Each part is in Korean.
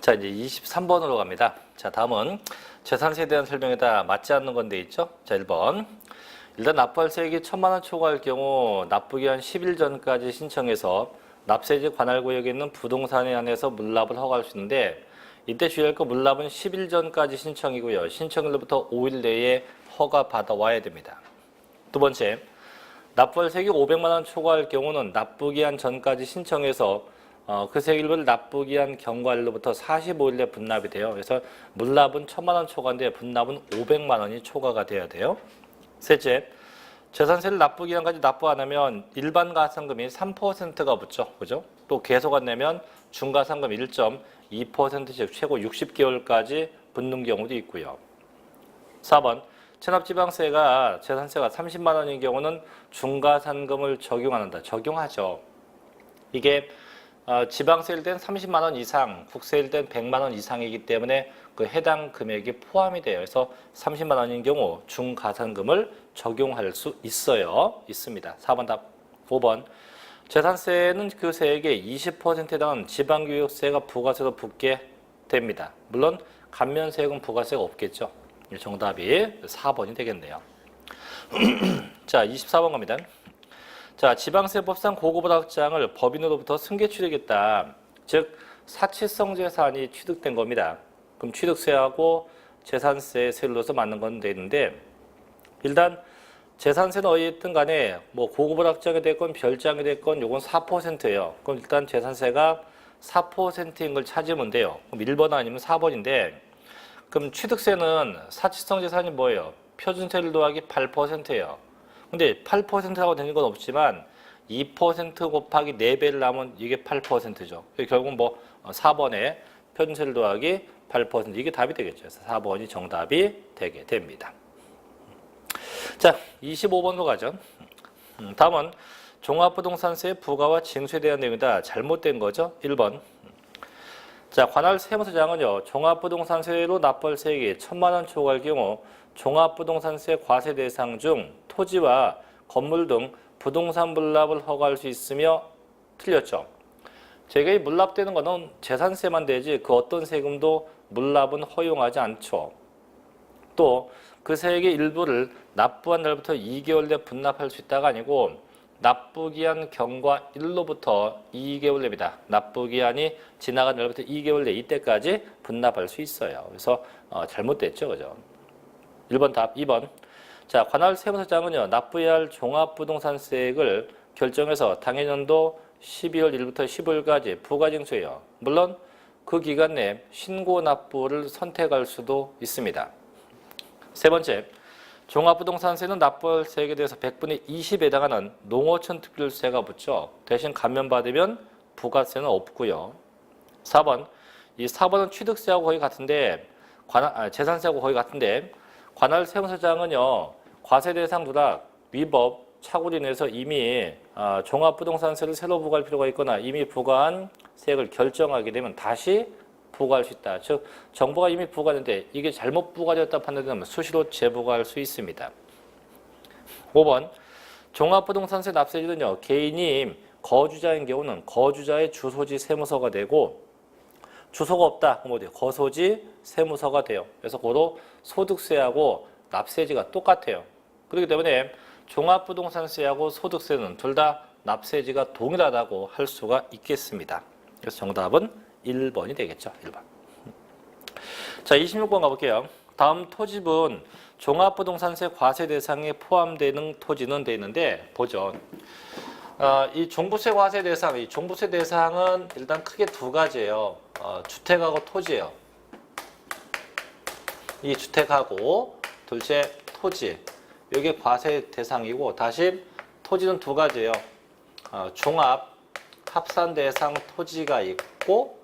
자, 이제 23번으로 갑니다. 자, 다음은 재산세에 대한 설명에다 맞지 않는 건데 있죠? 자, 1번. 일단 납부할세액이 1,000만 원 초과할 경우 납부기한 10일 전까지 신청해서 납세지 관할구역에 있는 부동산에 한해서 물납을 허가할 수 있는데, 이때 주의할 거 물납은 10일 전까지 신청이고요. 신청일로부터 5일 내에 허가 받아와야 됩니다. 두 번째, 납부할세액이 500만 원 초과할 경우는 납부기한 전까지 신청해서 그 세일을 납부기한 경과일로부터 45일 내 분납이 돼요. 그래서 물납은 1,000만 원 초과인데 분납은 500만 원이 초과가 돼야 돼요. 셋째, 재산세를 납부기한까지 납부 안 하면 일반 가산금이 3%가 붙죠. 그죠? 또 계속 안 내면 중가산금 1.2%씩 최고 60개월까지 붙는 경우도 있고요. 4번, 체납지방세가 재산세가 30만 원인 경우는 중가산금을 적용 안 한다. 적용하죠. 이게 지방세일 땐 30만 원 이상, 국세일 땐 100만 원 이상이기 때문에 그 해당 금액이 포함이 돼요. 그래서 30만 원인 경우 중가산금을 적용할 수 있습니다. 4번 답. 5번. 재산세는 그 세액의 20%에 해당하는 지방교육세가 부가세로 붙게 됩니다. 물론 감면세액은 부가세가 없겠죠. 정답이 4번이 되겠네요. 자, 24번 갑니다. 자, 지방세법상 고급오락장을 법인으로부터 승계 취득했다. 즉 사치성 재산이 취득된 겁니다. 그럼 취득세하고 재산세 세율로서 맞는 건 되는데, 일단 재산세는 어디든 간에 뭐 고급오락장이 됐건 별장이 됐건 요건 4%예요. 그럼 일단 재산세가 4%인 걸 찾으면 돼요. 그럼 1번 아니면 4번인데, 그럼 취득세는 사치성 재산이 뭐예요? 표준세율 더하기 8%예요. 근데 8%라고 되는 건 없지만 2% 곱하기 4배를 나면 이게 8%죠. 결국 뭐 4번에 표준세율 더하기 8% 이게 답이 되겠죠. 그래서 4번이 정답이 되게 됩니다. 자, 25번으로 가죠. 다음은 종합부동산세 부과와 징수에 대한 내용이다. 잘못된 거죠. 1번. 자, 관할 세무서장은요, 종합부동산세로 납부할 세액이 1,000만 원 초과할 경우 종합부동산세 과세 대상 중 토지와 건물 등 부동산 물납을 허가할 수 있으며 틀렸죠. 저희가 이 물납되는 거는 재산세만 되지 그 어떤 세금도 물납은 허용하지 않죠. 또 그 세액의 일부를 납부한 날부터 2개월 내 분납할 수 있다가 아니고 납부기한 경과 1로부터 2개월 내입니다. 납부기한이 지나간 날부터 2개월 내 이때까지 분납할 수 있어요. 그래서 잘못됐죠. 그죠? 1번 답. 2번. 자, 관할 세무서장은요, 납부해야 할 종합부동산세액을 결정해서 당해년도 12월 1일부터 15일까지 부과징수해요. 물론 그 기간 내 신고 납부를 선택할 수도 있습니다. 세 번째, 종합부동산세는 납부할 세액에 대해서 100분의 20에 해당하는 농어촌 특별세가 붙죠. 대신 감면받으면 부가세는 없고요. 4번, 이 4번은 취득세하고 거의 같은데, 재산세하고 거의 같은데, 관할 세무서장은요, 과세 대상 누락, 위법, 착오로 인해서 이미 종합부동산세를 새로 부과할 필요가 있거나 이미 부과한 세액을 결정하게 되면 다시 부과할 수 있다. 즉 정부가 이미 부과했는데 이게 잘못 부과되었다 판단되면 수시로 재부과할 수 있습니다. 5번. 종합부동산세 납세지는요, 개인이 거주자인 경우는 거주자의 주소지 세무서가 되고, 주소가 없다. 그럼 어디요? 거소지 세무서가 돼요. 그래서 고로 소득세하고 납세지가 똑같아요. 그렇기 때문에 종합부동산세하고 소득세는 둘 다 납세지가 동일하다고 할 수가 있겠습니다. 그래서 정답은 1번이 되겠죠. 1번. 자, 26번 가볼게요. 다음 토지분 종합부동산세 과세 대상에 포함되는 토지는 돼 있는데, 보죠. 이 종부세 과세 대상, 이 종부세 대상은 일단 크게 두 가지예요. 주택하고 토지예요. 이 주택하고 둘째 토지. 이게 과세 대상이고, 다시 토지는 두 가지예요. 종합 합산 대상 토지가 있고,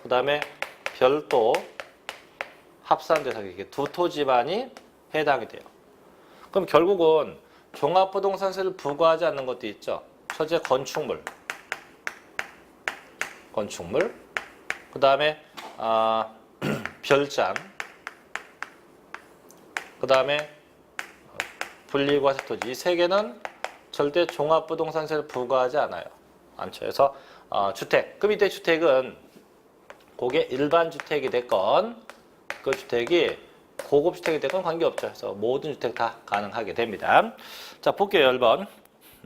그 다음에 별도 합산 대상, 이게 두 토지만이 해당이 돼요. 그럼 결국은 종합부동산세를 부과하지 않는 것도 있죠. 첫째 건축물, 그 다음에 별장, 그 다음에 분리과세 토지. 이 세 개는 절대 종합부동산세를 부과하지 않아요. 않죠. 그래서 주택. 그럼 이때 주택은 그게 일반 주택이 됐건 그 주택이 고급 주택이 됐건 관계없죠. 그래서 모든 주택 다 가능하게 됩니다. 자, 볼게요. 1번.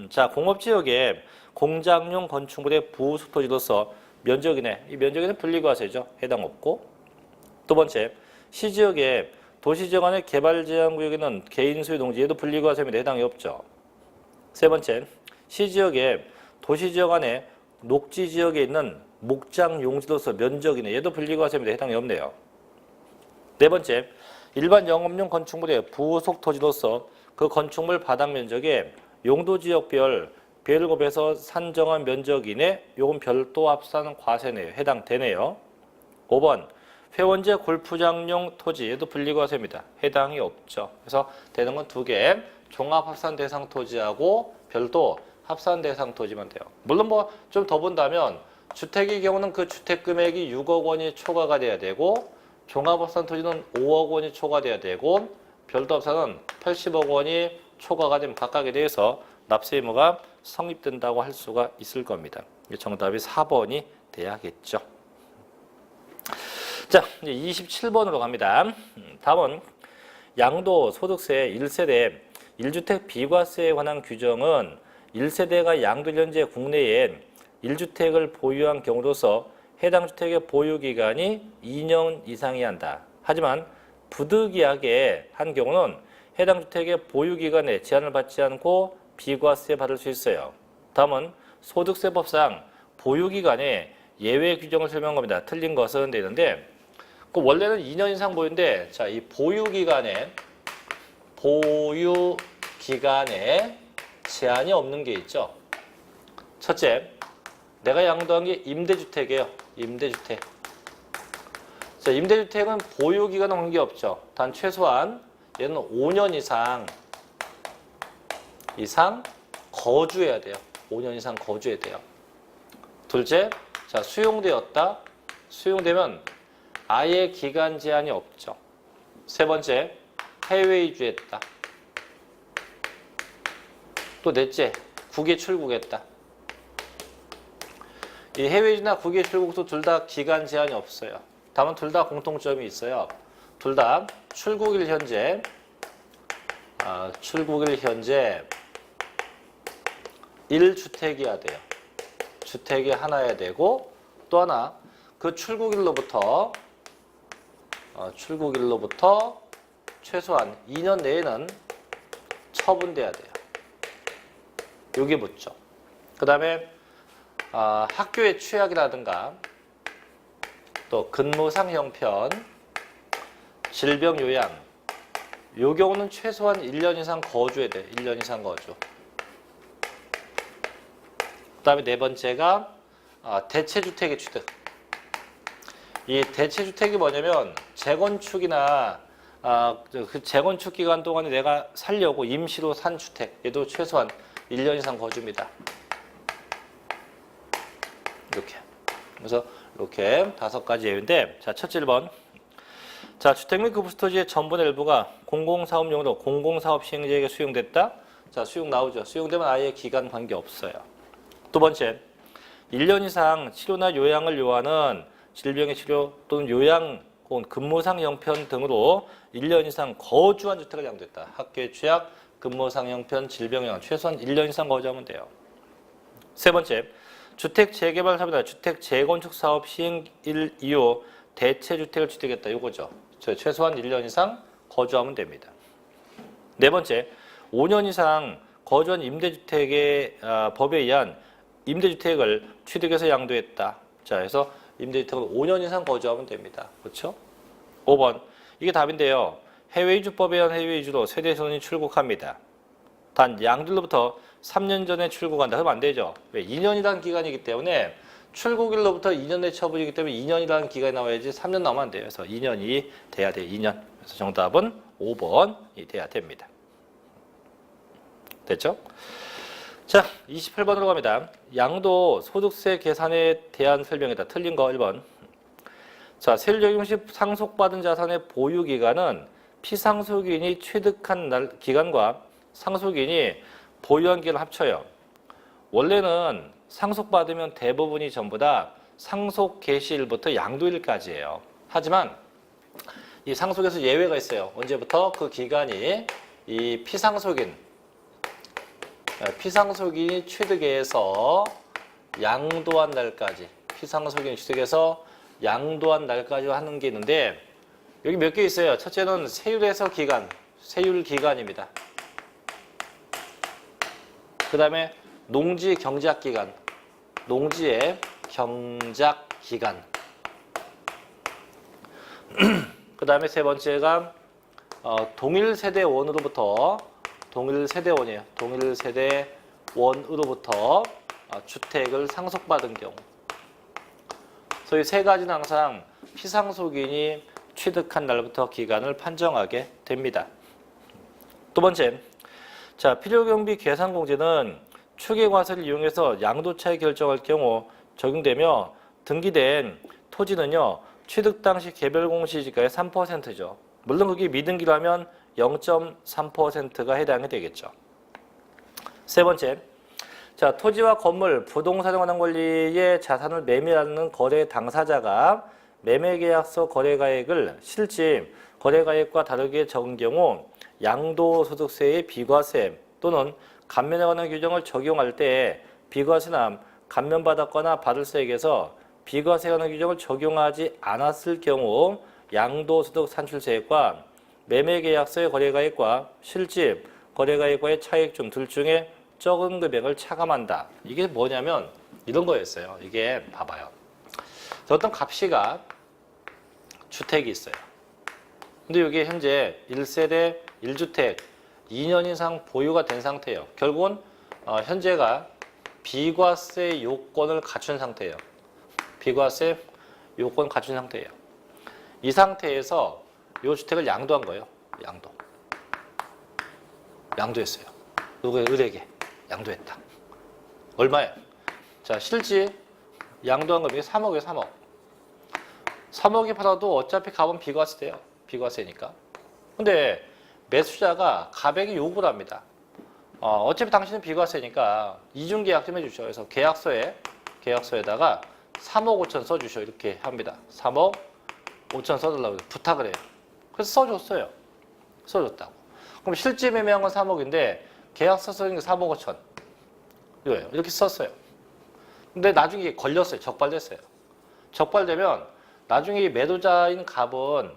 자, 공업지역에 공장용 건축물의 부수토지로서 면적이네. 이 면적에는 분리과세죠. 해당 없고. 두 번째, 시지역에 도시지역 안의 개발제한구역에는 개인 소유 농지에도 분리과세입니다. 해당이 없죠. 세 번째, 시지역에 도시지역 안에 녹지지역에 있는 목장 용지로서 면적이네. 얘도 분리과세입니다. 해당이 없네요. 네 번째, 일반 영업용 건축물의 부속 토지로서 그 건축물 바닥 면적에 용도지역별 배열급에서 산정한 면적 이내 요건 별도 합산 과세네요. 해당되네요. 5번, 회원제 골프장용 토지 얘도 분리과세입니다. 해당이 없죠. 그래서 되는 건 2개, 종합합산대상 토지하고 별도 합산대상 토지만 돼요. 물론 뭐 좀 더 본다면 주택의 경우는 그 주택 금액이 6억 원이 초과가 돼야 되고 종합합산 토지는 5억 원이 초과돼야 되고 별도 합산은 80억 원이 초과가 되면 각각에 대해서 납세 의무가 성립된다고 할 수가 있을 겁니다. 정답이 4번이 돼야겠죠. 자, 이제 27번으로 갑니다. 다음은 양도 소득세 1세대 1주택 비과세에 관한 규정은 1세대가 양도 현재 국내에 1주택을 보유한 경우로서 해당 주택의 보유기간이 2년 이상이어야 한다. 하지만 부득이하게 한 경우는 해당 주택의 보유기간에 제한을 받지 않고 비과세 받을 수 있어요. 다음은 소득세법상 보유기간에 예외 규정을 설명한 겁니다. 틀린 것은 되는데 그 원래는 2년 이상 보유인데 자, 이 보유기간에 제한이 없는 게 있죠. 첫째, 내가 양도한 게 임대주택이에요. 임대주택. 자, 임대주택은 보유기간은 관계없죠. 단 최소한 얘는 5년 이상 거주해야 돼요. 5년 이상 거주해야 돼요. 둘째, 자, 수용되었다. 수용되면 아예 기간 제한이 없죠. 세 번째, 해외 이주했다. 또 넷째, 국외 출국했다. 이 해외 이주나 국외 출국도 둘 다 기간 제한이 없어요. 다만 둘 다 공통점이 있어요. 둘 다 출국일 현재 1주택이어야 돼요. 주택이 하나여야 되고 또 하나 그 출국일로부터 최소한 2년 내에는 처분돼야 돼요. 여기 붙죠. 그 다음에 학교의 취약이라든가 또 근무상 형편, 질병 요양 요 경우는 최소한 1년 이상 거주해야 돼. 1년 이상 거주. 그 다음에 네 번째가 대체주택의 취득. 이 대체주택이 뭐냐면 재건축이나 그 재건축 기간 동안에 내가 살려고 임시로 산 주택 얘도 최소한 1년 이상 거주입니다. 이렇게. 그래서 이렇게 5가지 예외인데 자, 첫째 1번. 자, 주택 및 그 부수토지의 전분의 일부가 공공사업용으로 공공사업 시행자에게 수용됐다. 자, 수용 나오죠. 수용되면 아예 기간 관계 없어요. 두 번째, 1년 이상 치료나 요양을 요하는 질병의 치료 또는 요양 혹은 근무상 형편 등으로 1년 이상 거주한 주택을 양도했다. 학교의 취약, 근무상 형편, 질병 요양 최소한 1년 이상 거주하면 돼요. 세 번째, 주택 재개발 사업이나 주택 재건축 사업 시행일 이후 대체주택을 취득했다. 이거죠. 최소한 1년 이상 거주하면 됩니다. 네 번째, 5년 이상 거주한 임대주택의 법에 의한 임대주택을 취득해서 양도했다. 자, 그래서 임대주택을 5년 이상 거주하면 됩니다. 그렇죠? 5번, 이게 답인데요. 해외이주법에 의한 해외이주로 세대손이 출국합니다. 단 양들로부터 3년 전에 출국한다. 그러면 안 되죠. 왜? 2년이라는 기간이기 때문에 출국일로부터 2년 내 처분이기 때문에 2년이라는 기간이 나와야지 3년 나오면 안 돼요. 그래서 2년이 돼야 돼요. 2년. 그래서 정답은 5번이 돼야 됩니다. 됐죠? 자, 28번으로 갑니다. 양도 소득세 계산에 대한 설명이다. 틀린 거 1번. 자, 세율 적용 시 상속받은 자산의 보유기간은 피상속인이 취득한 기간과 상속인이 보유한 기간을 합쳐요. 원래는 상속받으면 대부분이 전부 다 상속 개시일부터 양도일까지예요. 하지만 이 상속에서 예외가 있어요. 언제부터? 그 기간이 이 피상속인이 취득해서 양도한 날까지, 피상속인이 취득해서 양도한 날까지 하는 게 있는데 여기 몇 개 있어요. 첫째는 세율에서 기간, 세율 기간입니다. 그 다음에 농지 경작 기간, 농지의 경작 기간. 그 다음에 세 번째가 동일 세대원으로부터, 동일 세대원이에요. 동일 세대원으로부터 주택을 상속받은 경우. 그래서 이 세 가지는 항상 피상속인이 취득한 날부터 기간을 판정하게 됩니다. 두 번째, 자, 필요경비 계산공제는 추계과세를 이용해서 양도차익 결정할 경우 적용되며 등기된 토지는요, 취득 당시 개별 공시지가의 3%죠. 물론 그게 미등기라면 0.3%가 해당이 되겠죠. 세 번째, 자, 토지와 건물, 부동산에 관한 권리의 자산을 매매하는 거래 당사자가 매매계약서 거래가액을 실질 거래가액과 다르게 적은 경우 양도소득세의 비과세 또는 감면에 관한 규정을 적용할 때 비과세나 감면받았거나 받을 세액에서 비과세에 관한 규정을 적용하지 않았을 경우 양도소득 산출세액과 매매계약서의 거래가액과 실질 거래가액과의 차익 중 둘 중에 적은 금액을 차감한다. 이게 뭐냐면 이런 거였어요. 이게 봐봐요. 어떤 갑씨가 주택이 있어요. 근데 여기 현재 1세대 1주택 2년 이상 보유가 된 상태예요. 결국은 현재가 비과세 요건을 갖춘 상태예요. 비과세 요건 갖춘 상태예요. 이 상태에서 이 주택을 양도한 거예요. 양도했어요. 누구의 을에게 양도했다. 얼마예요? 자, 실제 양도한 금액이 3억이에요. 3억. 3억이 받아도 어차피 값은 비과세돼요. 비과세니까. 근데 매수자가 가액이 요구를 합니다. 어차피 당신은 비과세니까 이중계약 좀 해주셔. 그래서 계약서에다가 3억 5천 써주셔. 이렇게 합니다. 3억 5천 써달라고 부탁을 해요. 그래서 써줬어요. 써줬다고. 그럼 실제 매매한 건 3억인데 계약서 쓰는 게 3억 5천. 이거예요. 이렇게 썼어요. 근데 나중에 걸렸어요. 적발됐어요. 적발되면 나중에 이 매도자인 갑은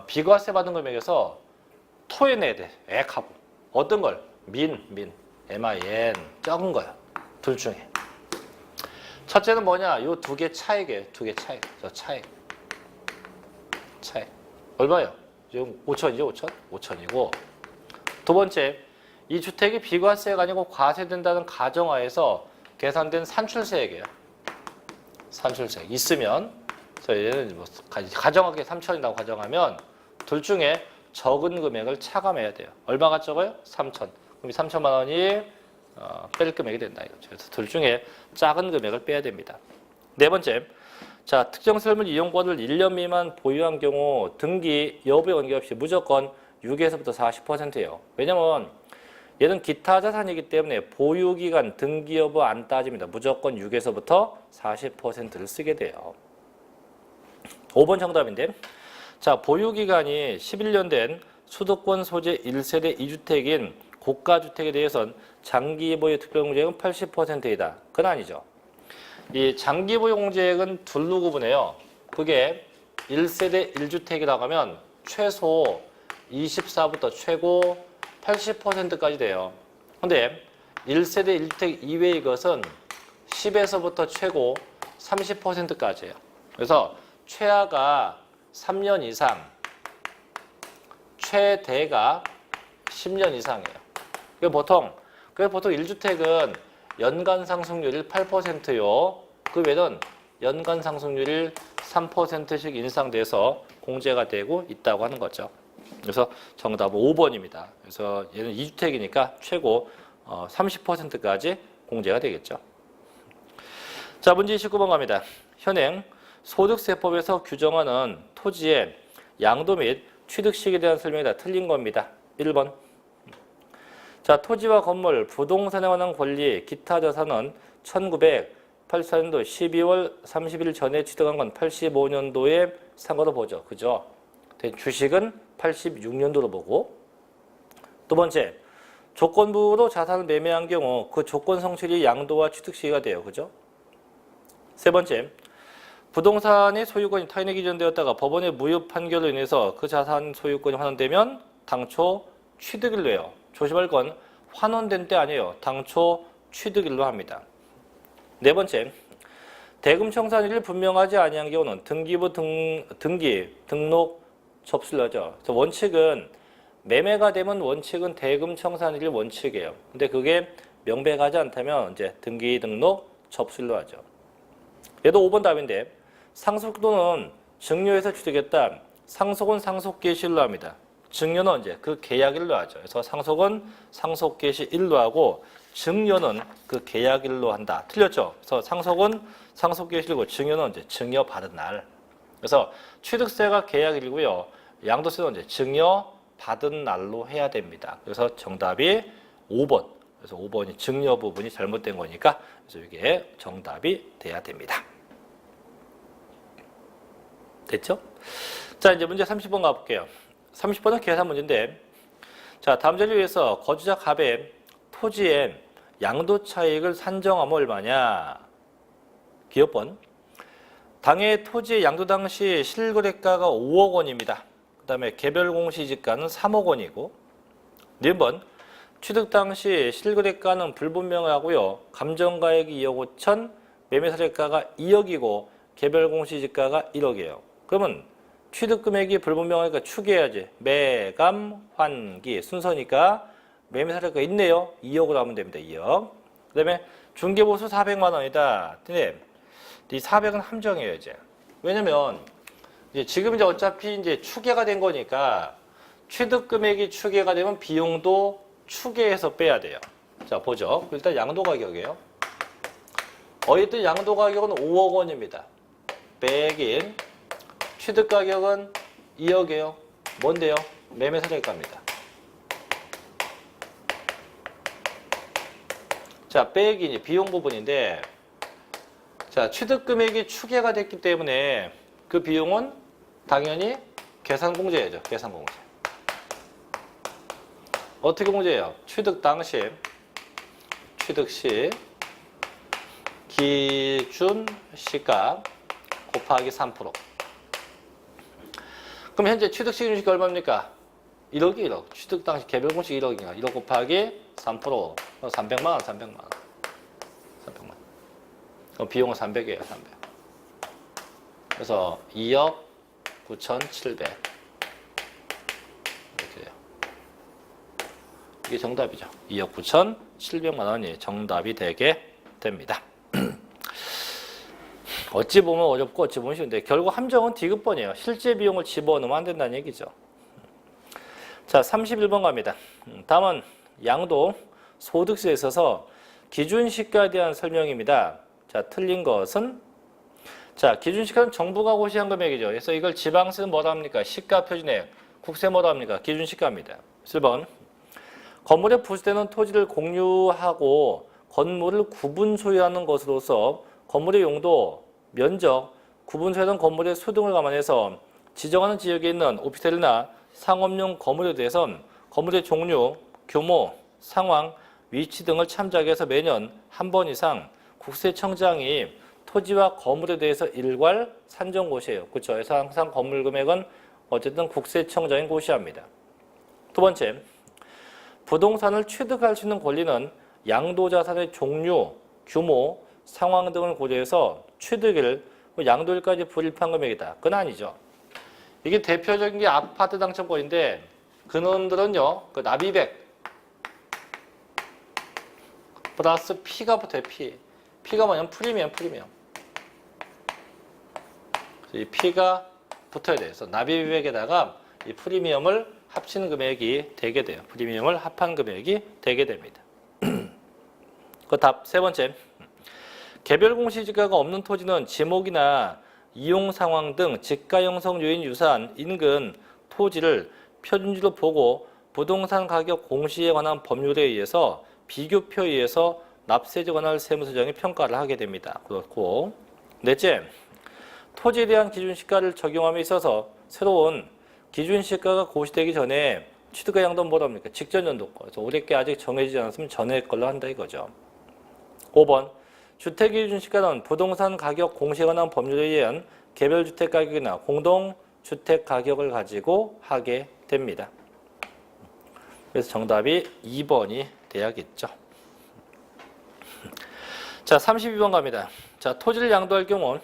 비과세 받은 금액에서 토해내야 돼. 액하고. 어떤 걸? MIN, 적은 거야. 둘 중에. 첫째는 뭐냐? 요 두 개 차익이에요. 두 개 차익. 저 차익. 얼마예요? 지금 5천이죠, 5천? 5천이고. 두 번째, 이 주택이 비과세가 아니고 과세된다는 가정하에서 계산된 산출세액이에요. 산출세액. 있으면, 저희는 뭐 가정하게 3천이라고 가정하면 둘 중에 적은 금액을 차감해야 돼요. 얼마가 적어요? 3천. 그럼 3천만 원이 뺄 금액이 된다 이거죠. 그래서 둘 중에 작은 금액을 빼야 됩니다. 네 번째, 자, 특정 설물 이용권을 1년 미만 보유한 경우 등기 여부에 관계없이 무조건 6에서부터 40%예요. 왜냐면 얘는 기타 자산이기 때문에 보유기간 등기 여부 안 따집니다. 무조건 6에서부터 40%를 쓰게 돼요. 5번 정답인데, 자, 보유기간이 11년 된 수도권 소재 1세대 2주택인 고가주택에 대해서는 장기보유 특별공제액은 80%이다. 그건 아니죠. 이 장기보유공제액은 둘로 구분해요. 그게 1세대 1주택이라고 하면 최소 24부터 최고 80%까지 돼요. 근데 1세대 1주택 이외의 것은 10에서부터 최고 30%까지예요. 그래서 최하가 3년 이상, 최대가 10년 이상이에요. 그래서 보통 1주택은 연간 상승률이 8%요. 그 외에는 연간 상승률이 3%씩 인상돼서 공제가 되고 있다고 하는 거죠. 그래서 정답은 5번입니다. 그래서 얘는 2주택이니까 최고 30%까지 공제가 되겠죠. 자, 문제 19번 갑니다. 현행 소득세법에서 규정하는 토지의 양도 및 취득 시기에 대한 설명이 다 틀린 겁니다. 1번. 자, 토지와 건물, 부동산에 관한 권리, 기타 자산은 84년도 12월 30일 전에 취득한 건 85년도에 산 거로 보죠. 그죠? 주식은 86년도로 보고. 두 번째, 조건부로 자산을 매매한 경우 그 조건 성실이 양도와 취득 시기가 돼요. 그죠? 세 번째, 부동산의 소유권이 타인에 기존되었다가 법원의 무효 판결로 인해서 그 자산 소유권이 환원되면 당초 취득일로 해요. 조심할 건 환원된 때 아니에요. 당초 취득일로 합니다. 네 번째, 대금 청산일이 분명하지 아니한 경우는 등기부 등록 접수를 하죠. 그래서 원칙은 매매가 되면 원칙은 대금 청산일이 원칙이에요. 근데 그게 명백하지 않다면 이제 등기 등록 접수일로 하죠. 얘도 5번 답인데 상속도는 증여에서 취득했다. 상속은 상속 개시일로 합니다. 증여는 언제? 그 계약일로 하죠. 그래서 상속은 상속 개시일로 하고 증여는 그 계약일로 한다. 틀렸죠? 그래서 상속은 상속 개시일이고 증여는 언제? 증여 받은 날. 그래서 취득세가 계약일이고요. 양도세는 언제? 증여 받은 날로 해야 됩니다. 그래서 정답이 5번. 그래서 5번이 증여 부분이 잘못된 거니까 그래서 이게 정답이 돼야 됩니다. 됐죠? 자, 이제 문제 30번 가볼게요. 30번은 계산 문제인데, 자, 다음 자리를 위해서 거주자 갑의 토지의 양도 차익을 산정하면 얼마냐? 기업번. 당해 토지의 양도 당시 실거래가가 5억 원입니다. 그 다음에 개별 공시지가는 3억 원이고, 니은번. 취득 당시 실거래가는 불분명하고요. 감정가액이 2억 5천, 매매사례가가 2억이고, 개별 공시지가가 1억이에요. 그러면 취득 금액이 불분명하니까 추계해야지. 매감, 환기 순서니까 매매사례가 있네요. 2억으로 하면 됩니다. 2억. 그 다음에 중개보수 400만 원이다. 근데 이 400은 함정이에요, 이제. 왜냐면 이제 지금 이제 어차피 이제 추계가 된 거니까 취득 금액이 추계가 되면 비용도 추계해서 빼야 돼요. 자, 보죠. 일단 양도 가격이에요. 어쨌든 양도 가격은 5억 원입니다. 빼긴 취득 가격은 2억이에요. 뭔데요? 매매사례가입니다. 자, 빼기 비용 부분인데, 자, 취득 금액이 추계가 됐기 때문에 그 비용은 당연히 계산공제해야죠. 계산공제. 어떻게 공제해요? 취득 당시, 취득 시 기준 시가 곱하기 3%. 그럼 현재 취득 시 기준 시가 얼마입니까? 1억이 1억. 취득 당시 개별 공시 1억이니까 1억 곱하기 3%. 300만 원, 300만 원. 300만 원. 그럼 비용은 300이에요, 300. 그래서 2억 9,700. 이렇게 돼요. 이게 정답이죠. 2억 9,700만 원이 정답이 되게 됩니다. 어찌 보면 어렵고 어찌 보면 쉬운데 결국 함정은 디귿번이에요. 실제 비용을 집어넣으면 안 된다는 얘기죠. 자, 31번 갑니다. 다음은 양도 소득세에 있어서 기준시가에 대한 설명입니다. 자, 틀린 것은 자, 기준시가는 정부가 고시한 금액이죠. 그래서 이걸 지방세는 뭐라 합니까? 시가 표준액. 국세 뭐라 합니까? 기준시가입니다. 1번. 건물에 부수되는 토지를 공유하고 건물을 구분 소유하는 것으로서 건물의 용도, 면적, 구분 소유하는 건물의 수 등을 감안해서 지정하는 지역에 있는 오피스텔이나 상업용 건물에 대해선 건물의 종류, 규모, 상황, 위치 등을 참작해서 매년 한 번 이상 국세청장이 토지와 건물에 대해서 일괄 산정고시해요. 그렇죠? 그래서 항상 건물 금액은 어쨌든 국세청장이 고시합니다. 두 번째, 부동산을 취득할 수 있는 권리는 양도자산의 종류, 규모, 상황 등을 고려해서 취득일, 양도일까지 불입한 금액이다. 그건 아니죠. 이게 대표적인 게 아파트 당첨권인데 그놈들은요, 그 납입액 플러스 P가 붙어요. P가 뭐냐면 프리미엄. 이 P가 붙어야 돼요. 그래서 납입액에다가 이 프리미엄을 합친 금액이 되게 돼요. 프리미엄을 합한 금액이 되게 됩니다. 그 답 세 번째. 개별 공시지가가 없는 토지는 지목이나 이용 상황 등 지가 형성 요인 유사한 인근 토지를 표준지로 보고 부동산 가격 공시에 관한 법률에 의해서 비교표에 의해서 납세에 관할 세무서장이 평가를 하게 됩니다. 그렇고 넷째, 토지에 대한 기준시가를 적용함에 있어서 새로운 기준시가가 고시되기 전에 취득가 양도는 뭐랍니까? 직전 연도거. 그래서 올해께 아직 정해지지 않았으면 전해 걸로 한다 이거죠. 5번, 주택기준시가는 부동산 가격 공시에 관한 법률에 의한 개별 주택 가격이나 공동 주택 가격을 가지고 하게 됩니다. 그래서 정답이 2번이 돼야겠죠. 자, 32번 갑니다. 자, 토지를 양도할 경우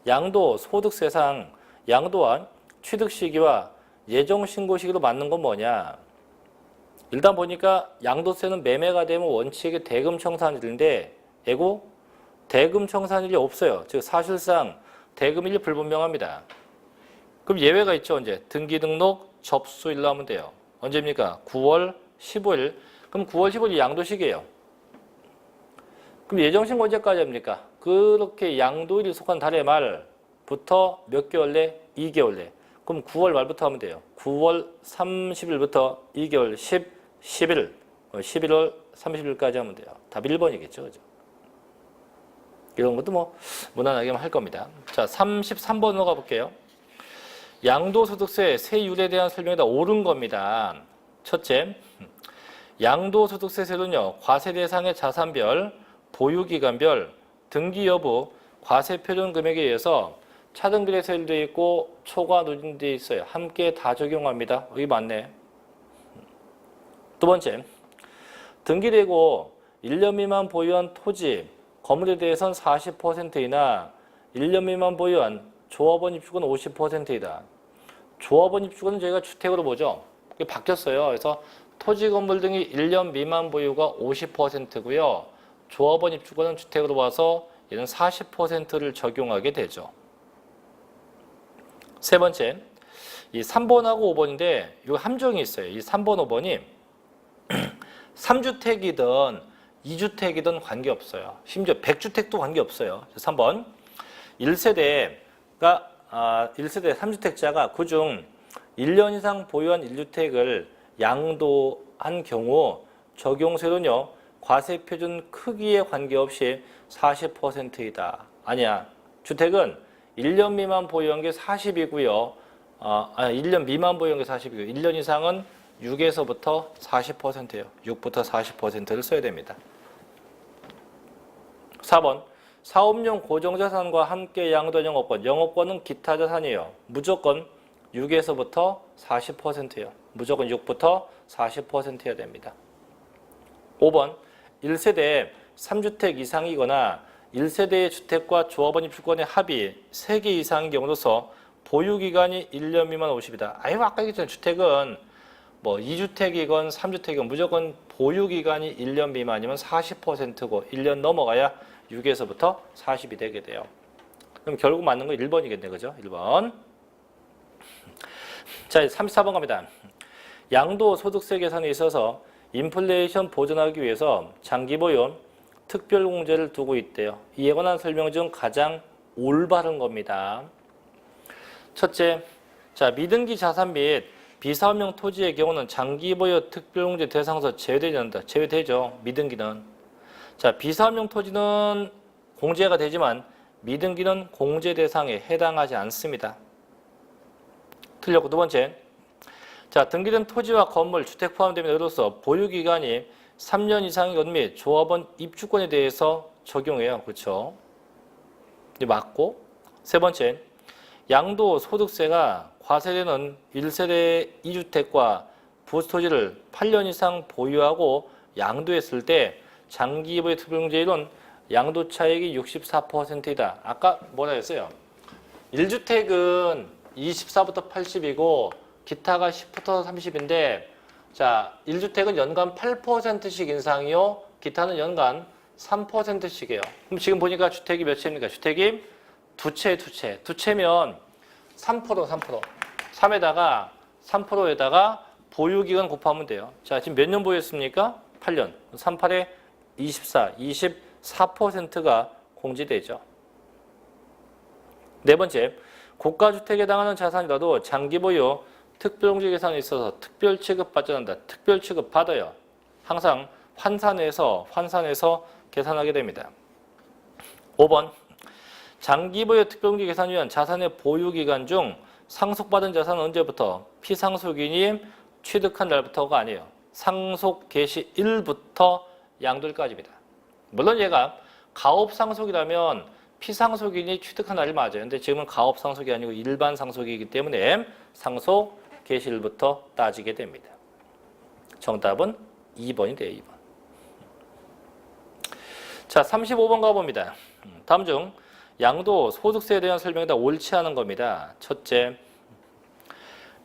양도 소득세상 양도한 취득 시기와 예정 신고 시기로 맞는 건 뭐냐? 일단 보니까 양도세는 매매가 되면 원칙에 대금 청산일인데 예고 대금 청산일이 없어요. 즉 사실상 대금일이 불분명합니다. 그럼 예외가 있죠. 언제? 등기 등록 접수일로 하면 돼요. 언제입니까? 9월 15일. 그럼 9월 15일 양도시기예요. 그럼 예정신고 언제까지 합니까? 그렇게 양도일이 속한 달의 말부터 몇 개월 내? 2개월 내. 그럼 9월 말부터 하면 돼요. 9월 30일부터 2개월 11일, 11월 30일까지 하면 돼요. 답 1번이겠죠. 그죠? 이런 것도 뭐 무난하게 할 겁니다. 자, 33번으로 가볼게요. 양도소득세 세율에 대한 설명이 다 옳은 겁니다. 첫째, 양도소득세 세율은요, 과세 대상의 자산별, 보유기간별, 등기 여부, 과세 표준 금액에 의해서 차등비례 세율도 있고 초과 누진도 있어요. 함께 다 적용합니다. 여기 맞네. 두 번째, 등기되고 1년 미만 보유한 토지, 건물에 대해서는 40%이나 1년 미만 보유한 조합원 입주권 50%이다. 조합원 입주권은 저희가 주택으로 보죠. 그게 바뀌었어요. 그래서 토지 건물 등이 1년 미만 보유가 50%고요. 조합원 입주권은 주택으로 봐서 얘는 40%를 적용하게 되죠. 세 번째, 이 3번하고 5번인데 이거 함정이 있어요. 이 3번, 5번이 3주택이든 2주택이든 관계없어요. 심지어 100주택도 관계없어요. 3번, 1세대가 1세대 3주택자가 그중 1년 이상 보유한 1주택을 양도한 경우 적용세율은요, 과세 표준 크기에 관계없이 40%이다. 아니야. 주택은 1년 미만 보유한 게 40이고요. 1년 미만 보유한 게 40이고요. 1년 이상은 6에서부터 40%예요. 6부터 40%를 써야 됩니다. 4번. 사업용 고정자산과 함께 양도한 영업권. 영업권은 기타 자산이에요. 무조건 6에서부터 40%예요. 무조건 6부터 40%여야 됩니다. 5번. 1세대 3주택 이상이거나 1세대의 주택과 조합원 입주권의 합이 3개 이상인 경우로서 보유기간이 1년 미만 50이다. 아까 얘기했잖아요. 주택은 뭐 2주택이건 3주택이건 무조건 보유기간이 1년 미만이면 40%고 1년 넘어가야 6에서부터 40이 되게 돼요. 그럼 결국 맞는 건 1번이겠네. 그죠? 1번. 자, 34번 갑니다. 양도소득세 계산에 있어서 인플레이션 보전하기 위해서 장기보유 특별공제를 두고 있대요. 이에 관한 설명 중 가장 올바른 겁니다. 첫째, 자, 미등기 자산 및 비사업용 토지의 경우는 장기보유 특별공제 대상에서 제외되지 않는다. 제외되죠. 미등기는. 자, 비사업용 토지는 공제가 되지만 미등기는 공제 대상에 해당하지 않습니다. 틀렸고, 두 번째, 자, 등기된 토지와 건물, 주택 포함되면 의로서 보유기간이 3년 이상인 것 및 조합원 입주권에 대해서 적용해요. 그렇죠? 이게 맞고, 세 번째, 양도소득세가 과세되는 1세대 2주택과 부토지를 8년 이상 보유하고 양도했을 때 장기보유 특별공제율은 양도차익이 64%이다. 아까 뭐라 했어요? 1주택은 24부터 80이고 기타가 10부터 30인데 자, 1주택은 연간 8%씩 인상이요. 기타는 연간 3%씩이에요. 그럼 지금 보니까 주택이 몇 채입니까? 주택이 두 채면 3%. 3에다가 3%에다가 보유기간 곱하면 돼요. 자, 지금 몇 년 보유했습니까? 8년. 38에 24%가 공제되죠. 네 번째, 고가주택에 해당하는 자산이라도 장기보유 특별공제 계산에 있어서 특별 취급받지 않는다. 특별 취급 받아요. 항상 환산해서 계산하게 됩니다. 5번 장기보유 특별공제 계산 위한 자산의 보유기간 중 상속받은 자산은 언제부터? 피상속인이 취득한 날부터가 아니에요. 상속 개시 일부터 양도일까지입니다. 물론 얘가 가업상속이라면 피상속인이 취득한 날이 맞아요. 근데 지금은 가업상속이 아니고 일반 상속이기 때문에 상속 개시일부터 따지게 됩니다. 정답은 2번이 돼요. 2번. 자, 35번 가봅니다. 다음 중 양도 소득세에 대한 설명이다 옳지 않은 겁니다. 첫째,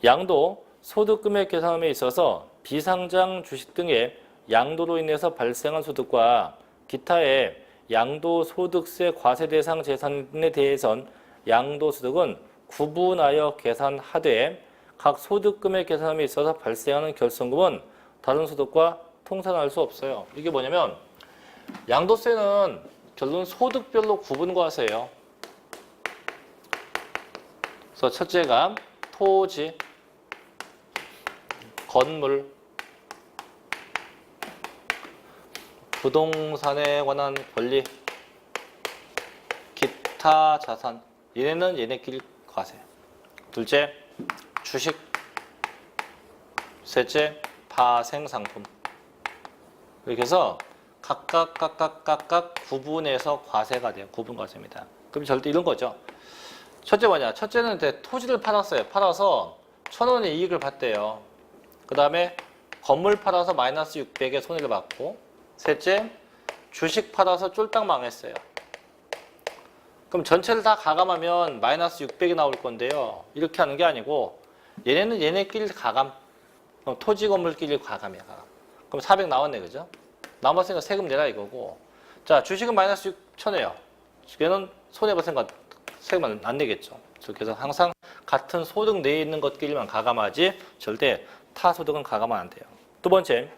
양도 소득금액 계산함에 있어서 비상장 주식 등의 양도로 인해서 발생한 소득과 기타의 양도소득세 과세 대상 재산에 대해선 양도소득은 구분하여 계산하되 각 소득금액 계산함에 있어서 발생하는 결손금은 다른 소득과 통산할 수 없어요. 이게 뭐냐면 양도세는 결론 소득별로 구분과세예요. 그래서 첫째가 토지, 건물, 부동산에 관한 권리, 기타 자산, 얘네는 얘네끼리 과세. 둘째, 주식. 셋째, 파생상품. 이렇게 해서 각각 구분해서 과세가 돼요. 구분과세입니다. 그럼 절대 이런 거죠. 첫째 뭐냐? 첫째는 토지를 팔았어요. 팔아서 1,000원의 이익을 봤대요. 그 다음에 건물 팔아서 마이너스 600의 손해를 받고, 셋째, 주식 팔아서 쫄딱 망했어요. 그럼 전체를 다 가감하면 마이너스 600이 나올 건데요. 이렇게 하는 게 아니고 얘네는 얘네끼리 가감. 그럼 토지 건물끼리 가감이야. 가감. 그럼 400 나왔네. 그죠? 남았으니까 세금 내라 이거고. 자, 주식은 마이너스 6,000이에요. 얘는 손해봤으니까 세금 안 내겠죠. 그래서 항상 같은 소득 내에 있는 것끼리만 가감하지 절대 타 소득은 가감하면 안 돼요. 두 번째,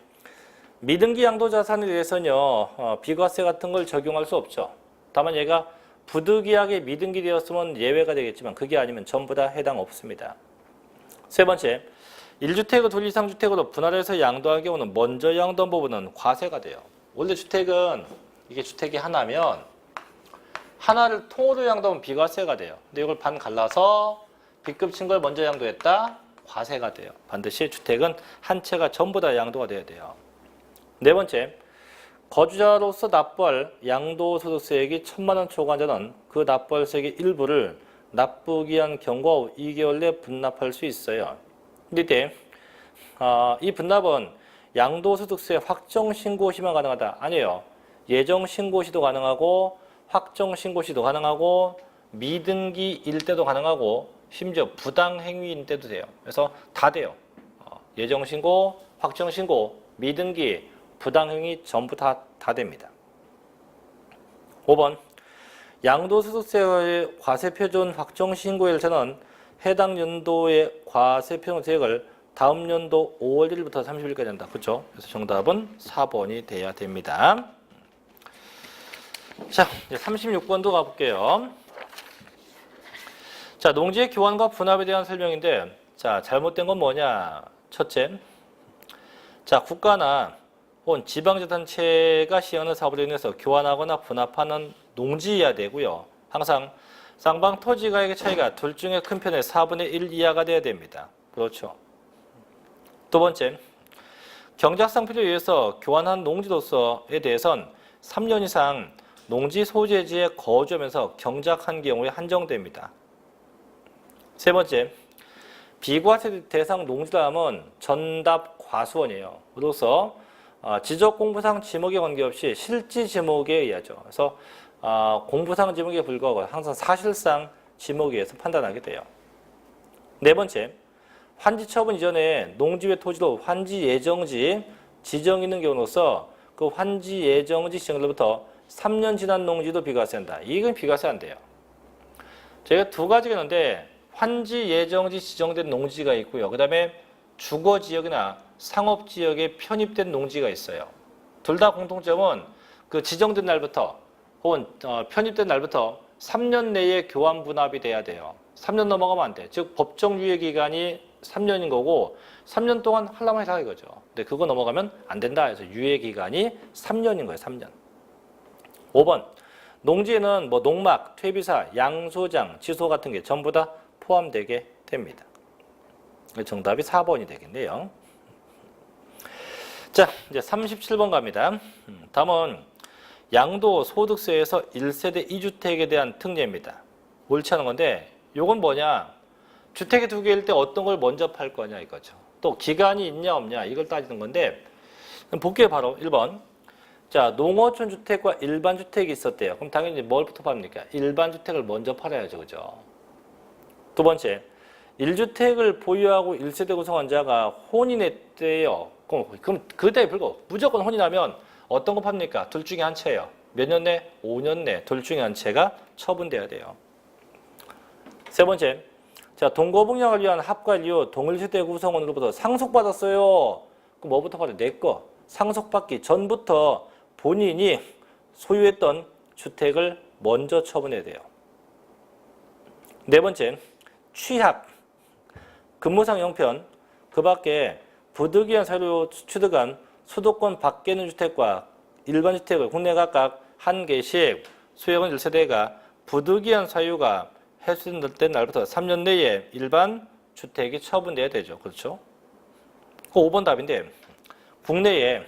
미등기 양도자산에 대해서는요, 비과세 같은 걸 적용할 수 없죠. 다만 얘가 부득이하게 미등기 되었으면 예외가 되겠지만 그게 아니면 전부 다 해당 없습니다. 세 번째, 1주택을 둘 이상 주택으로 분할해서 양도할 경우는 먼저 양도한 부분은 과세가 돼요. 원래 주택은 이게 주택이 하나면 하나를 통으로 양도하면 비과세가 돼요. 근데 이걸 반 갈라서 B급 친 걸 먼저 양도했다? 과세가 돼요. 반드시 주택은 한 채가 전부 다 양도가 돼야 돼요. 네 번째, 거주자로서 납부할 양도소득세액이 1,000만 원 초과한 자는 그 납부할 세액의 일부를 납부기 한 경과 후 2개월 내에 분납할 수 있어요. 근데 이때 이 분납은 양도소득세 확정신고 시만 가능하다? 아니에요. 예정신고 시도 가능하고 확정신고 시도 가능하고 미등기일 때도 가능하고 심지어 부당행위일 때도 돼요. 그래서 다 돼요. 예정신고, 확정신고, 미등기, 부당행위 전부 다 됩니다. 5번, 양도소득세의 과세표준 확정신고일자는 해당 연도의 과세표준 세액을 다음 연도 5월 1일부터 30일까지 한다. 그렇죠? 그래서 정답은 4번이 돼야 됩니다. 자, 이제 36번도 가볼게요. 자, 농지의 교환과 분합에 대한 설명인데, 자, 잘못된 건 뭐냐? 첫째, 자, 국가나 혹은 지방자치단체가 시행하는 사업으로 인해서 교환하거나 분합하는 농지여야 되고요. 항상 쌍방 토지가액의 차이가 둘 중에 큰 편의 4분의 1 이하가 돼야 됩니다. 그렇죠. 두 번째, 경작상 필요에 의해서 교환한 농지로서에 대해선 3년 이상 농지 소재지에 거주하면서 경작한 경우에 한정됩니다. 세 번째, 비과세 대상 농지담은 전답 과수원이에요. 그래서 지적공부상 지목에 관계없이 실지 지목에 의하죠. 그래서 공부상 지목에 불과하고 항상 사실상 지목에 의해서 판단하게 돼요. 네 번째, 환지처분 이전에 농지 외 토지로 환지 예정지 지정이 있는 경우로서 그 환지 예정지 지정일로부터 3년 지난 농지도 비과세한다. 이건 비과세 안 돼요. 저희가 두 가지가 있는데 환지 예정지 지정된 농지가 있고요. 그 다음에 주거지역이나 상업지역에 편입된 농지가 있어요. 둘 다 공통점은 그 지정된 날부터 혹은 편입된 날부터 3년 내에 교환 분합이 돼야 돼요. 3년 넘어가면 안 돼. 즉 법정 유예 기간이 3년인 거고 3년 동안 하려면 해라 이거죠. 근데 그거 넘어가면 안 된다 해서 유예 기간이 3년인 거예요. 3년. 5번. 농지에는 뭐 농막, 퇴비사, 양소장, 지소 같은 게 전부 다 포함되게 됩니다. 정답이 4번이 되겠네요. 자, 이제 37번 갑니다. 다음은 양도소득세에서 1세대 2주택에 대한 특례입니다. 옳지 않은 건데 요건 뭐냐? 주택이 두 개일 때 어떤 걸 먼저 팔 거냐 이거죠. 또 기간이 있냐 없냐 이걸 따지는 건데 볼게요. 바로 1번. 자, 농어촌 주택과 일반 주택이 있었대요. 그럼 당연히 뭘부터 팝니까? 일반 주택을 먼저 팔아야죠. 그죠? 두 번째. 1주택을 보유하고 1세대 구성한 자가 혼인했대요. 그럼 그대에 불구하고 무조건 혼인하면 어떤 거 팝니까? 둘 중에 한 채예요. 몇 년 내? 5년 내. 둘 중에 한 채가 처분돼야 돼요. 세 번째. 자, 동거북령을 위한 합관 이후 동일세대 구성원으로부터 상속받았어요. 그럼 뭐부터 받아요? 내 거. 상속받기 전부터 본인이 소유했던 주택을 먼저 처분해야 돼요. 네 번째. 취합. 근무상 형편. 그 밖에 부득이한 사유로 취득한 수도권 밖에 있는 주택과 일반 주택을 국내 각각 한 개씩 소유한 1세대가 부득이한 사유가 해소된 날부터 3년 내에 일반 주택이 처분돼야 되죠. 그렇죠? 그 5번 답인데 국내에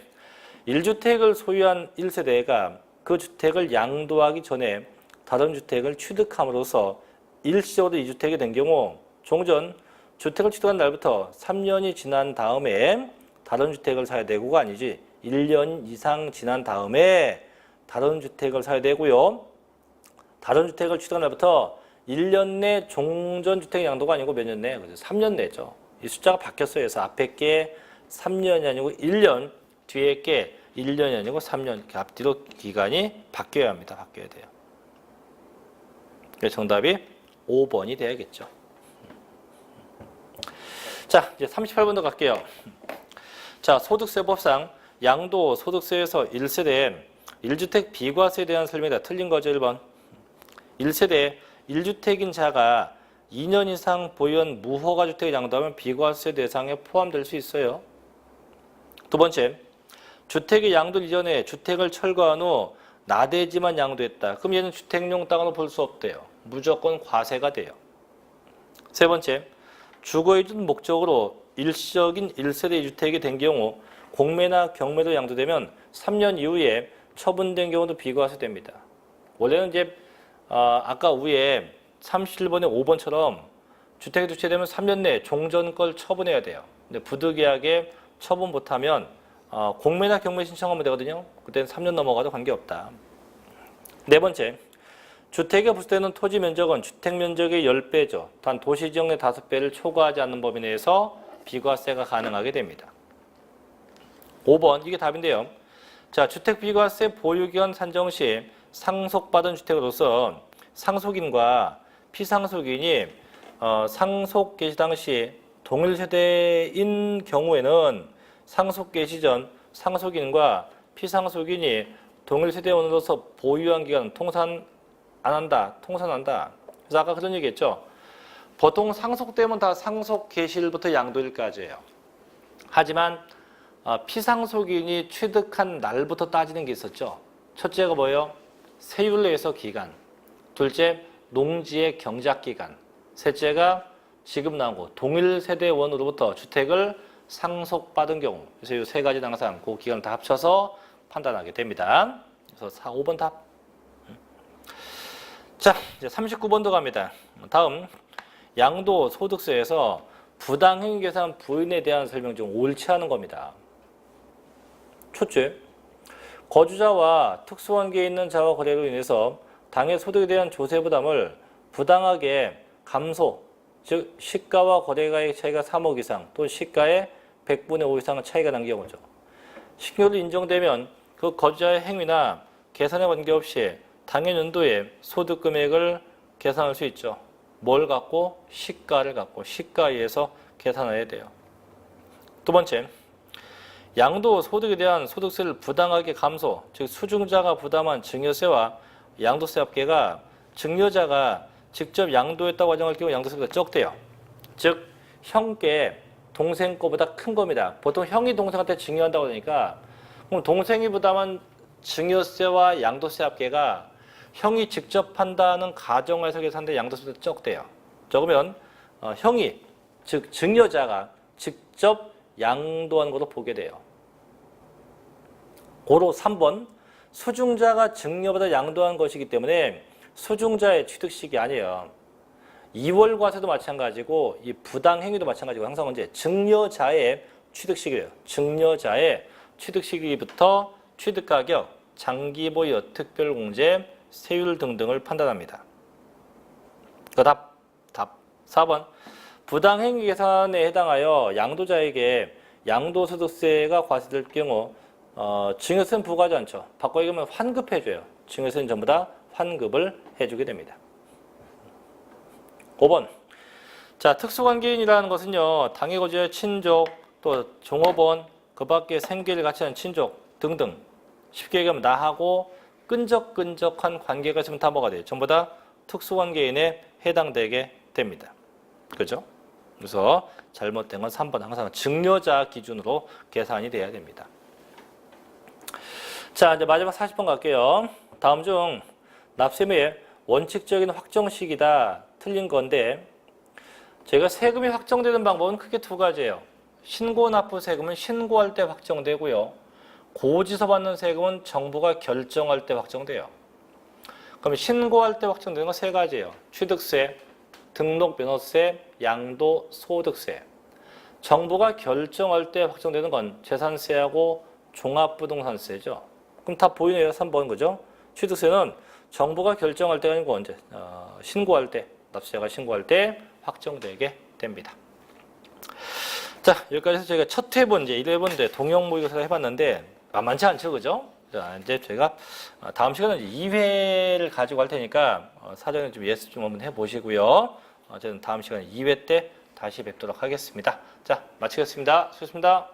1주택을 소유한 1세대가 그 주택을 양도하기 전에 다른 주택을 취득함으로써 일시적으로 2주택이 된 경우 종전 주택을 취득한 날부터 3년이 지난 다음에 다른 주택을 사야 되고가 아니지 1년 이상 지난 다음에 다른 주택을 사야 되고요. 다른 주택을 취득한 날부터 1년 내 종전주택 양도가 아니고 몇 년 내? 3년 내죠. 이 숫자가 바뀌었어요. 그래서 앞에 게 3년이 아니고 1년, 뒤에 게 1년이 아니고 3년. 이렇게 앞뒤로 기간이 바뀌어야 합니다. 바뀌어야 돼요. 그래서 정답이 5번이 돼야겠죠. 자, 이제 38번도 갈게요. 자, 소득세법상 양도소득세에서 1세대 1주택 비과세에 대한 설명이다. 틀린 거죠, 1번. 1세대 1주택인 자가 2년 이상 보유한 무허가 주택을 양도하면 비과세 대상에 포함될 수 있어요. 두 번째, 주택의 양도 이전에 주택을 철거한 후 나대지만 양도했다. 그럼 얘는 주택용 땅으로 볼 수 없대요. 무조건 과세가 돼요. 세 번째, 주거이전 목적으로 일시적인 1세대 2주택이 된 경우 공매나 경매로 양도되면 3년 이후에 처분된 경우도 비과세됩니다. 원래는 이제 아까 위에 31번에 5번처럼 주택이 투치되면 3년 내에 종전 걸 처분해야 돼요. 근데 부득이하게 처분 못하면 공매나 경매 신청하면 되거든요. 그때는 3년 넘어가도 관계없다. 네 번째, 주택에 부수되는 토지 면적은 주택 면적의 10배죠. 단 도시지역의 5배를 초과하지 않는 범위 내에서 비과세가 가능하게 됩니다. 5번, 이게 답인데요. 자, 주택 비과세 보유기간 산정 시 상속받은 주택으로서 상속인과 피상속인이 상속 개시 당시 동일 세대인 경우에는 상속 개시 전 상속인과 피상속인이 동일 세대원으로서 보유한 기간 통산 안 한다, 통산한다. 그래서 아까 그런 얘기했죠. 보통 상속되면 다 상속 개시일부터 양도일까지예요. 하지만 피상속인이 취득한 날부터 따지는 게 있었죠. 첫째가 뭐예요? 세율내에서 기간. 둘째, 농지의 경작기간. 셋째가 지금 나온 거 동일 세대원으로부터 주택을 상속받은 경우. 그래서 이 세 가지는 항상 그 기간을 다 합쳐서 판단하게 됩니다. 그래서 4, 5번 답. 자, 이제 39번도 갑니다. 다음, 양도소득세에서 부당행위 계산 부인에 대한 설명 중 옳지 않은 겁니다. 첫째, 거주자와 특수관계에 있는 자와 거래로 인해서 당해 소득에 대한 조세 부담을 부당하게 감소, 즉 시가와 거래가의 차이가 3억 이상 또 시가의 100분의 5 이상 차이가 난 경우죠. 신고로 인정되면 그 거주자의 행위나 계산에 관계없이 당해 연도에 소득 금액을 계산할 수 있죠. 뭘 갖고? 시가를 갖고 시가에 의해서 계산해야 돼요. 두 번째, 양도 소득에 대한 소득세를 부당하게 감소, 즉 수증자가 부담한 증여세와 양도세 합계가 증여자가 직접 양도했다고 가정할 경우 양도세가 적대요. 즉 형께 동생 거보다 큰 겁니다. 보통 형이 동생한테 증여한다고 하니까 그럼 동생이 부담한 증여세와 양도세 합계가 형이 직접 한다는 가정에서 계산돼 양도세도 적대요. 적으면 형이, 즉 증여자가 직접 양도하는 것으로 보게 돼요. 고로 3번 수중자가 증여받아 양도한 것이기 때문에 수중자의 취득식이 아니에요. 2월 과세도 마찬가지고 이 부당행위도 마찬가지고 항상 언제 증여자의 취득시기래요. 증여자의 취득시기부터 취득가격, 장기보유, 특별공제, 세율 등등을 판단합니다. 그 답 4번 부당행위 계산에 해당하여 양도자에게 양도소득세가 과세될 경우 증여세는 부과하지 않죠. 바꿔 얘기하면 환급해줘요. 증여세는 전부 다 환급을 해주게 됩니다. 5번 자, 특수관계인이라는 것은요, 당해 거주의 친족, 또 종업원, 그 밖에 생계를 같이 하는 친족 등등, 쉽게 얘기하면 나하고 끈적끈적한 관계가 있으면 다 뭐가 돼요? 전부 다 특수관계인에 해당되게 됩니다. 그죠? 그래서 잘못된 건 3번, 항상 증여자 기준으로 계산이 돼야 됩니다. 자, 이제 마지막 40번 갈게요. 다음 중 납세의 원칙적인 확정식이다. 틀린 건데, 제가 세금이 확정되는 방법은 크게 두 가지예요. 신고 납부 세금은 신고할 때 확정되고요. 고지서 받는 세금은 정부가 결정할 때 확정돼요. 그럼 신고할 때 확정되는 건 세 가지예요. 취득세, 등록변호세, 양도소득세. 정부가 결정할 때 확정되는 건 재산세하고 종합부동산세죠. 그럼 다 보이네요. 3번 그죠? 취득세는 정부가 결정할 때가 아니고 언제? 신고할 때, 납세자가 신고할 때 확정되게 됩니다. 자, 여기까지 해서 저희가 첫 회본, 이제 1회본 동형모의고사 해봤는데 만만치 않죠, 그죠? 자, 이제 저희가 다음 시간에 2회를 가지고 할 테니까 사전에 좀 예습 좀 한번 해보시고요. 저는 다음 시간에 2회 때 다시 뵙도록 하겠습니다. 자, 마치겠습니다. 수고하셨습니다.